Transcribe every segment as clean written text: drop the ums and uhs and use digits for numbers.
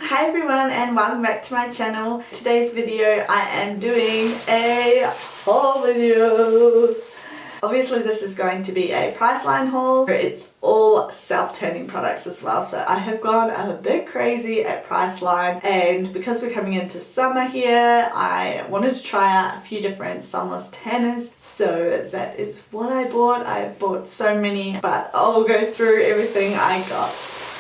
Hi everyone and welcome back to my channel. Today's video I am doing a haul video. Obviously this is going to be a Priceline haul. It's all self-tanning products as well, so I have gone a bit crazy at Priceline, and because we're coming into summer here I wanted to try out a few different sunless tanners, so that is what I bought. I've bought so many, but I'll go through everything I got.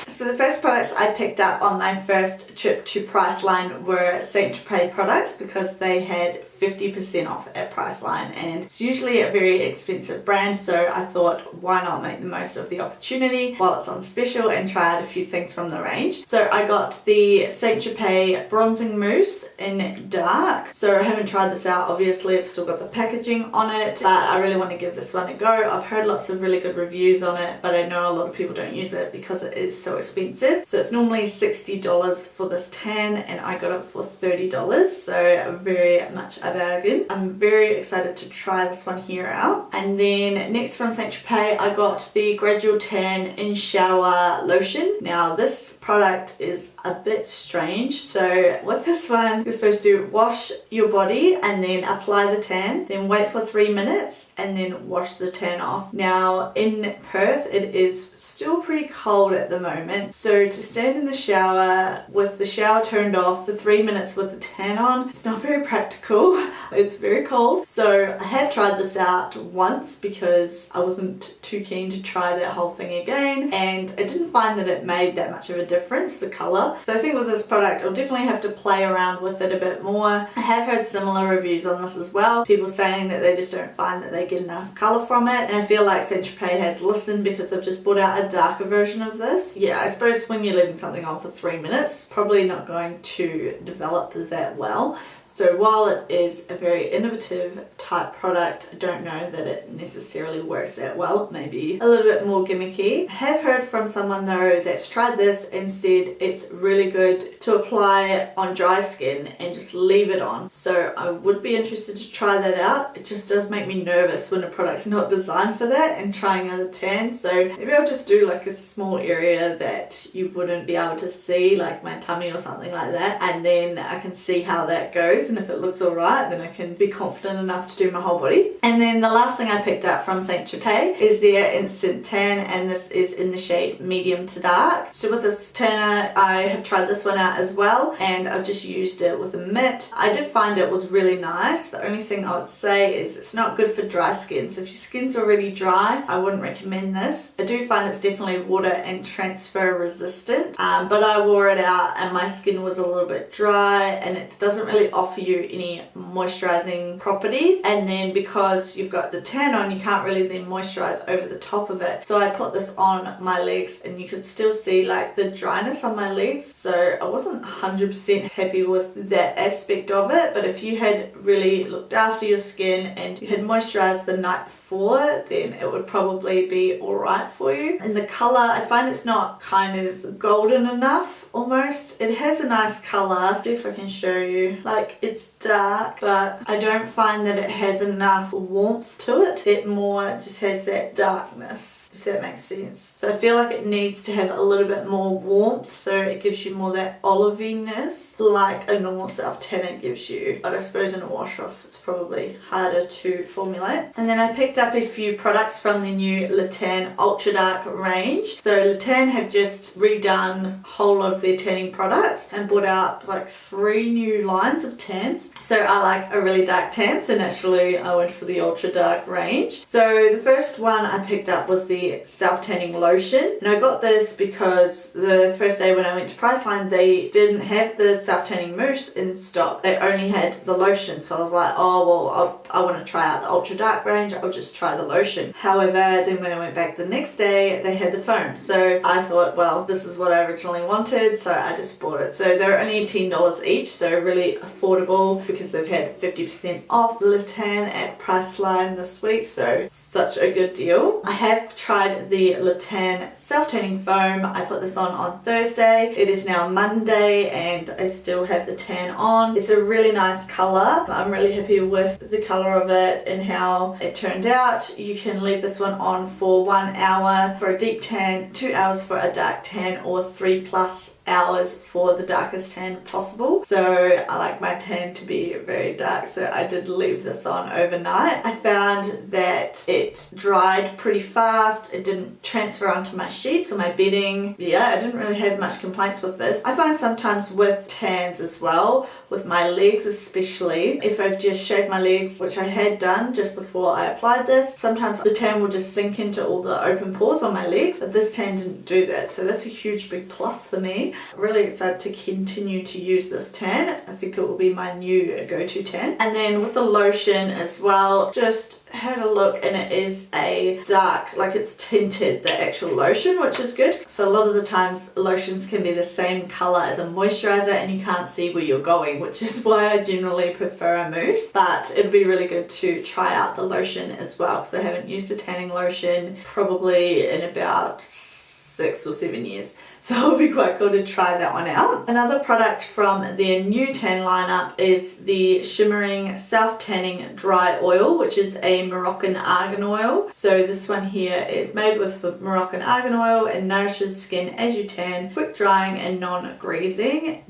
So the first products I picked up on my first trip to Priceline were St. Tropez products because they had 50% off at Priceline, and it's usually a very expensive brand, so I thought why not make the most of the opportunity while it's on special and try out a few things from the range. So I got the St. Tropez bronzing mousse in dark. So I haven't tried this out, obviously I've still got the packaging on it, but I really want to give this one a go. I've heard lots of really good reviews on it, but I know a lot of people don't use it because it is so expensive. So it's normally $60 for this tan and I got it for $30, so very much a bargain. I'm very excited to try this one here out. And then next from St. Tropez I got the Gradual Tan in Shower Lotion. Now this product is a bit strange. So with this one you're supposed to wash your body and then apply the tan, then wait for 3 minutes and then wash the tan off. Now in Perth it is still pretty cold at the moment, so to stand in the shower with the shower turned off for 3 minutes with the tan on, it's not very practical. It's very cold. So I have tried this out once because I wasn't too keen to try that whole thing again, and I didn't find that it made that much of a difference, the colour. So I think with this product I'll definitely have to play around with it a bit more. I have heard similar reviews on this as well, people saying that they just don't find that they get enough colour from it, and I feel like St. Tropez has listened because I've just brought out a darker version of this. Yeah, I suppose when you're leaving something on for 3 minutes, probably not going to develop that well. So while it is a very innovative type product, I don't know that it necessarily works that well. It may be a little bit more gimmicky. I have heard from someone though that's tried this and said it's really good to apply on dry skin and just leave it on. So I would be interested to try that out. It just does make me nervous when a product's not designed for that and trying out a tan. So maybe I'll just do like a small area that you wouldn't be able to see, like my tummy or something like that, and then I can see how that goes. And if it looks alright, then I can be confident enough to do my whole body. And then the last thing I picked up from St. Tropez is their Instant Tan, and this is in the shade medium to dark. So with this tanner I have tried this one out as well, and I've just used it with a mitt. I did find it was really nice. The only thing I would say is it's not good for dry skin, so if your skin's already dry I wouldn't recommend this. I do find it's definitely water and transfer resistant, but I wore it out and my skin was a little bit dry and it doesn't really offer you any moisturizing properties, and then because you've got the tan on you can't really then moisturize over the top of it. So I put this on my legs and you could still see like the dryness on my legs, so I wasn't 100% happy with that aspect of it. But if you had really looked after your skin and you had moisturized the night before, then it would probably be alright for you. And the color, I find it's not kind of golden enough almost. It has a nice color, see if I can show you, like it's dark, but I don't find that it has enough warmth to it. It more just has that darkness, if that makes sense. So I feel like it needs to have a little bit more warmth, so it gives you more that oliviness like a normal self tanner gives you. But I suppose in a wash off it's probably harder to formulate. And then I picked up a few products from the new Le Tan Ultra Dark range. So Le Tan have just redone a whole lot of their tanning products and brought out like 3 new lines of tans. So I like a really dark tan, so naturally I went for the Ultra Dark range. So the first one I picked up was the self tanning lotion, and I got this because the first day when I went to Priceline they didn't have the self tanning mousse in stock. They only had the lotion, so I was like, oh well, I want to try out the Ultra Dark range, I'll just try the lotion. However, then when I went back the next day they had the foam, so I thought, well, this is what I originally wanted, so I just bought it. So they're only $10 each, so really affordable because they've had 50% off Le Tan at Priceline this week, so such a good deal. I have tried the Le Tan self-tanning foam. I put this on Thursday. It is now Monday and I still have the tan on. It's a really nice colour. I'm really happy with the colour of it and how it turned out. You can leave this one on for 1 hour for a deep tan, 2 hours for a dark tan, or 3+ hours for the darkest tan possible. So I like my tan to be very dark, so I did leave this on overnight. I found that it dried pretty fast. It didn't transfer onto my sheets or my bedding. Yeah, I didn't really have much complaints with this. I find sometimes with tans as well, with my legs especially, if I've just shaved my legs, which I had done just before I applied this, sometimes the tan will just sink into all the open pores on my legs, but this tan didn't do that, so that's a huge big plus for me. I'm really excited to continue to use this tan. I think it will be my new go-to tan. And then with the lotion as well, just had a look, and it is a dark, like it's tinted, the actual lotion, which is good. So a lot of the times lotions can be the same color as a moisturizer and you can't see where you're going, which is why I generally prefer a mousse. But it'd be really good to try out the lotion as well, because I haven't used a tanning lotion probably in about 6 or 7 years. So it'll be quite cool to try that one out. Another product from their new tan lineup is the Shimmering Self Tanning Dry Oil, which is a Moroccan argan oil. So this one here is made with Moroccan argan oil and nourishes skin as you tan, quick drying and non-greasy.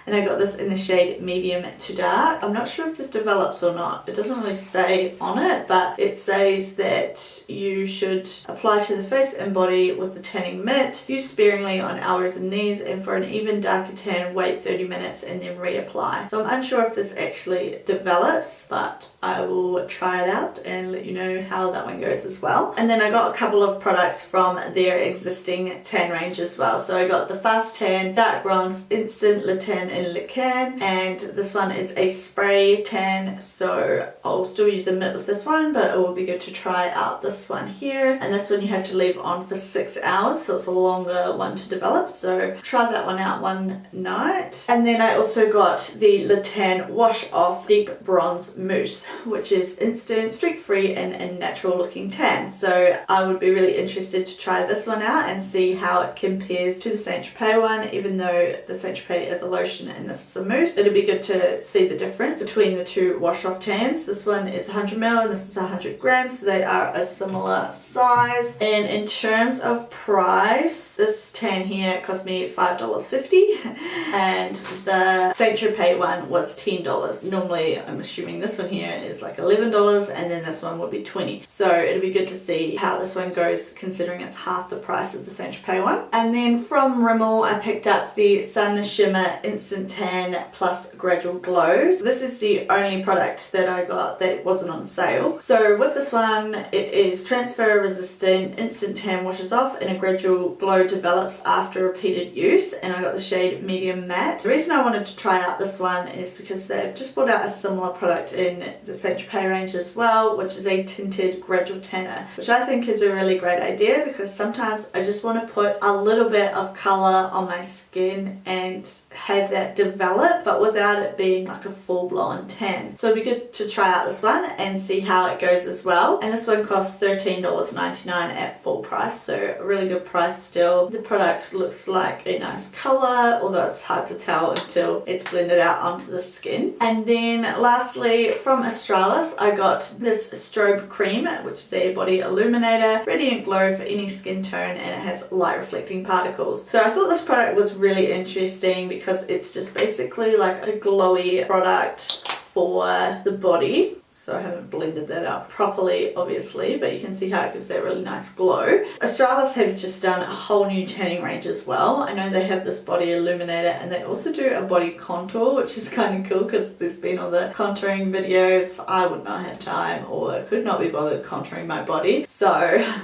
And I got this in the shade medium to dark. I'm not sure if this develops or not. It doesn't really say on it, but it says that you should apply to the face and body with the tanning mitt. Use sparingly on elbows and knees, and for an even darker tan, wait 30 minutes and then reapply. So I'm unsure if this actually develops, but I will try it out and let you know how that one goes as well. And then I got a couple of products from their existing tan range as well. So I got the Fast Tan, Dark Bronze, Instant Le Tan and Le Can, and this one is a spray tan, so I'll still use the mitt with this one, but it will be good to try out this one here. And this one you have to leave on for 6 hours, so it's a longer one to develop, so try that one out one night. And then I also got the Le Tan Wash Off Deep Bronze Mousse, which is instant, streak free and a natural looking tan. So I would be really interested to try this one out and see how it compares to the Saint Tropez one, even though the Saint Tropez is a lotion and this is a mousse. It'd be good to see the difference between the two wash off tans. This one is 100 ml and this is 100 grams, so they are a similar size. And in terms of price, this tan here cost me $5.50 and the Saint Tropez one was $10. Normally I'm assuming this one here is like $11 and then this one would be $20. So it'd be good to see how this one goes considering it's half the price of the Saint Tropez one. And then from Rimmel I picked up the Sun Shimmer Instant Tan Plus Gradual Glow. This is the only product that I got that wasn't on sale. So with this one, it is transfer resistant, instant tan washes off and a gradual glow develops after repeated use, and I got the shade medium matte. The reason I wanted to try out this one is because they've just brought out a similar product in the Saint Tropez range as well, which is a tinted gradual tanner, which I think is a really great idea because sometimes I just want to put a little bit of colour on my skin and have that develop, but without it being like a full-blown tan. So it'd be good to try out this one and see how it goes as well. And this one costs $13.99 at full price, so a really good price still. The product looks like a nice colour, although it's hard to tell until it's blended out onto the skin. And then lastly, from Australis, I got this strobe cream, which is a body illuminator, radiant glow for any skin tone, and it has light reflecting particles. So I thought this product was really interesting because it's just basically like a glowy product for the body. So I haven't blended that out properly, obviously, but you can see how it gives that really nice glow. Australis have just done a whole new tanning range as well. I know they have this body illuminator and they also do a body contour, which is kind of cool because there's been all the contouring videos. I would not have time or could not be bothered contouring my body. So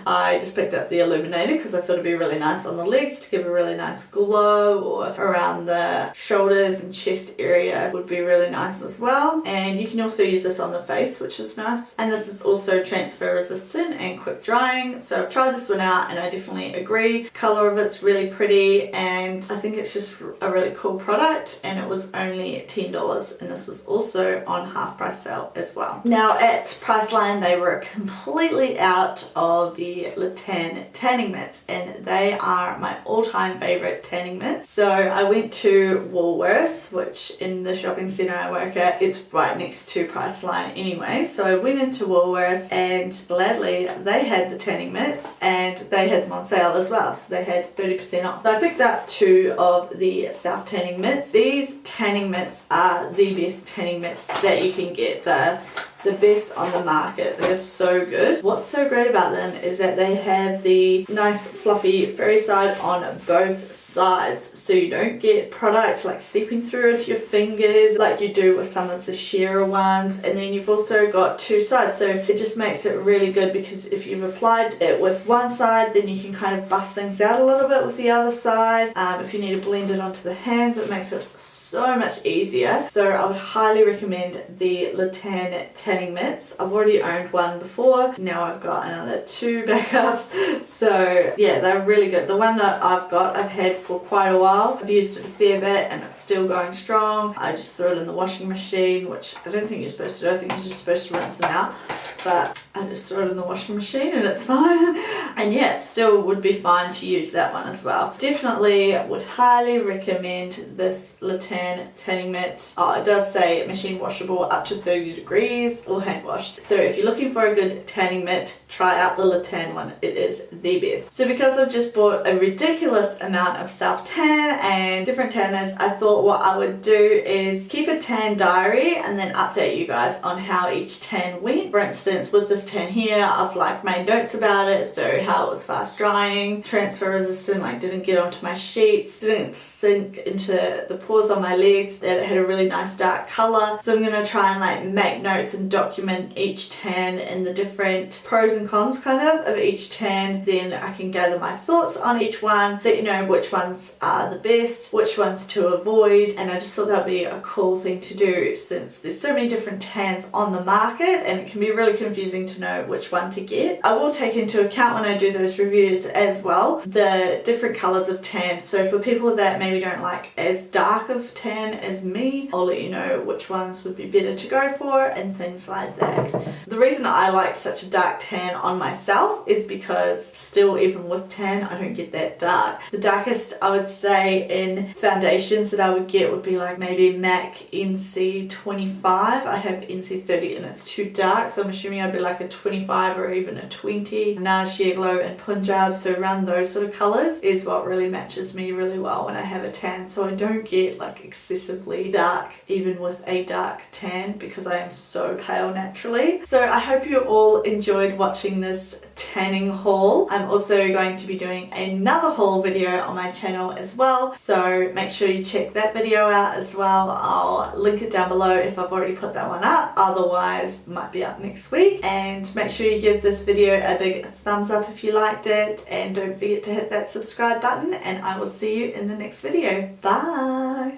I just picked up the illuminator because I thought it'd be really nice on the legs to give a really nice glow, or around the shoulders and chest area would be really nice as well. And you can also use this on the face, which is nice. And this is also transfer resistant and quick drying. So I've tried this one out and I definitely agree. Color of it's really pretty and I think it's just a really cool product, and it was only $10, and this was also on half price sale as well. Now at Priceline they were completely out of the Le Tan tanning mitts, and they are my all-time favorite tanning mitts. So I went to Woolworths, which in the shopping center I work at, it's right next to Priceline anyway. anyway. So I went into Woolworths and gladly they had the tanning mitts and they had them on sale as well. So they had 30% off. So I picked up 2 of the self tanning mitts. These tanning mitts are the best tanning mitts that you can get. The best on the market. They're so good. What's so great about them is that they have the nice fluffy fairy side on both sides, so you don't get product like seeping through into your fingers like you do with some of the shearer ones. And then you've also got 2 sides, so it just makes it really good, because if you've applied it with one side, then you can kind of buff things out a little bit with the other side. If you need to blend it onto the hands, it makes it so much easier. So I would highly recommend the Lotion tanning mitts. I've already owned one before, now I've got another 2 backups. So yeah, they're really good. The one that I've got, I've had for quite a while. I've used it a fair bit and it's still going strong. I just threw it in the washing machine, which I don't think you're supposed to do. I think you're just supposed to rinse them out, but I just threw it in the washing machine and it's fine. And yeah, still would be fine to use that one as well. Definitely would highly recommend this Lotion tanning mitt. Oh, it does say machine washable up to 30 degrees or hand washed. So if you're looking for a good tanning mitt, try out the Lotion one. It is the best. So because I've just bought a ridiculous amount of self tan and different tanners, I thought what I would do is keep a tan diary and then update you guys on how each tan went. For instance, with this tan here, I've like made notes about it, so how it was fast drying, transfer resistant, like didn't get onto my sheets, didn't sink into the pores on my legs, that it had a really nice dark color. So I'm gonna try and like make notes and document each tan and the different pros and cons kind of each tan. Then I can gather my thoughts on each one, let you know which ones are the best, which ones to avoid. And I just thought that would be a cool thing to do, since there's so many different tans on the market and it can be really confusing to know which one to get. I will take into account when I do those reviews as well the different colors of tan. So for people that maybe don't like as dark of tan as me, I'll let you know which ones would be better to go for and things like that. The reason I like such a dark tan on myself is because still, even with tan, I don't get that dark. The darkest I would say in foundations that I would get would be like maybe MAC NC25. I have NC30 and it's too dark, so I'm assuming I'd be like a 25 or even a 20. NARS, Sheer Glow and Punjab, so around those sort of colours is what really matches me really well when I have a tan, so I don't get like excessively dark even with a dark tan because I am so pale naturally. So I hope you all enjoyed watching this tanning haul. I'm also going to be doing another haul video on my channel as well, so make sure you check that video out as well. I'll link it down below if I've already put that one up, otherwise might be up next week. And make sure you give this video a big thumbs up if you liked it, and don't forget to hit that subscribe button, and I will see you in the next video. Bye!